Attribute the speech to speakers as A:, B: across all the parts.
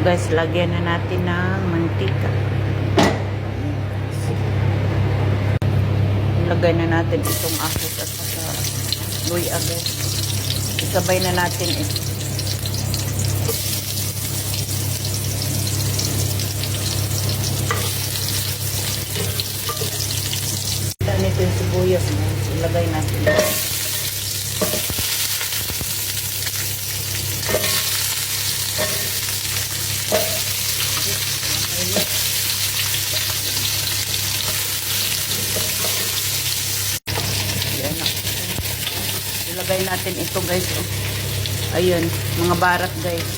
A: Guys, lagyan na natin ng mantika. Lagay na natin itong ahos at saka luya guys. Isabay na natin ito. Nito yung sibuyas guys. Ilagay natin. Ilagay natin ito guys. Ayun, mga barat guys.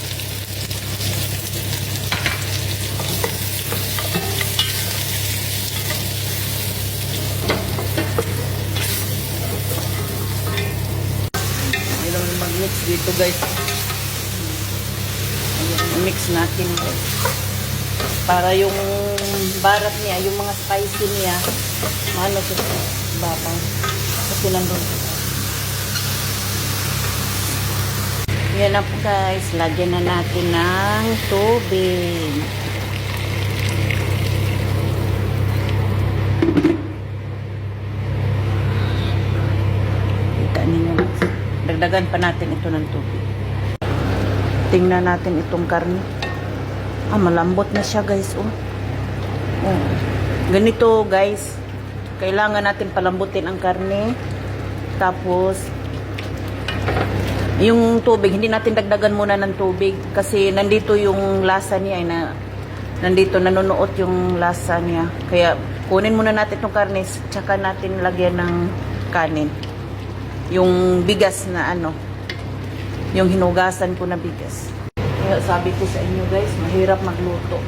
A: Ilang mag-mix dito guys. Mix natin guys. Para yung barat niya, yung mga spicy niya, ano sa babang. Kasi nandun. Yan na po guys, lagyan na natin ng tubig. Kita ninyo. Dagdagan pa natin ito ng tubig. Tingnan natin itong karne. Malambot na siya guys. Ganito guys. Kailangan natin palambutin ang karne. Tapos yung tubig, hindi natin dagdagan muna ng tubig kasi nandito yung lasa niya nandito nanonood yung lasa niya. Kaya kunin muna natin itong karne tsaka natin lagyan ng kanin. Yung bigas na yung hinugasan ko na bigas. Kaya sabi ko sa inyo guys, mahirap magluto.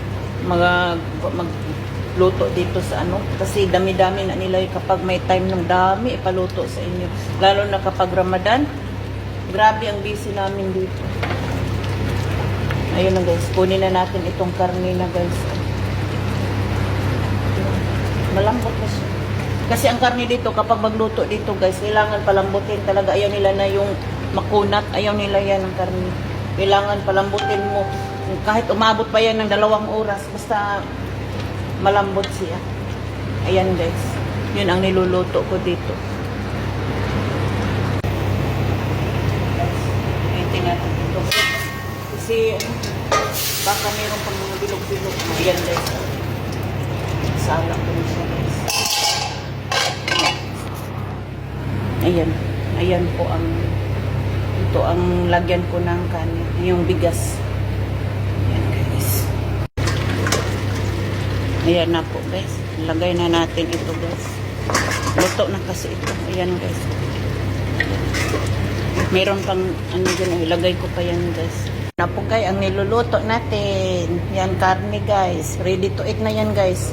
A: Magluto dito sa kasi dami-dami na nila kapag may time ng dami ipaluto sa inyo. Lalo na kapag Ramadan. Grabe ang busy namin dito. Ayun na guys. Kunin na natin itong karne na guys. Malambot na siya. Kasi ang karne dito, kapag magluto dito guys, kailangan palambutin talaga. Ayaw nila na yung makunat. Ayaw nila yan ang karne. Kailangan palambutin mo. Kahit umabot pa yan ng 2 oras, basta malambot siya. Ayan guys. Yun ang niluluto ko dito. Kasi baka meron pang mga bilog-bilog. Ayan guys. Sala ko na siya guys. Ayan. Ayan po ito ang lagyan ko ng kanin. Yung bigas. Ayan guys. Ayan na po guys. Lagay na natin ito guys. Luto na kasi ito. Ayan guys. Meron pang dyan. Ilagay ko pa yan guys. Na po guys, ang niluluto natin. Yan, karne guys. Ready to eat na yan guys.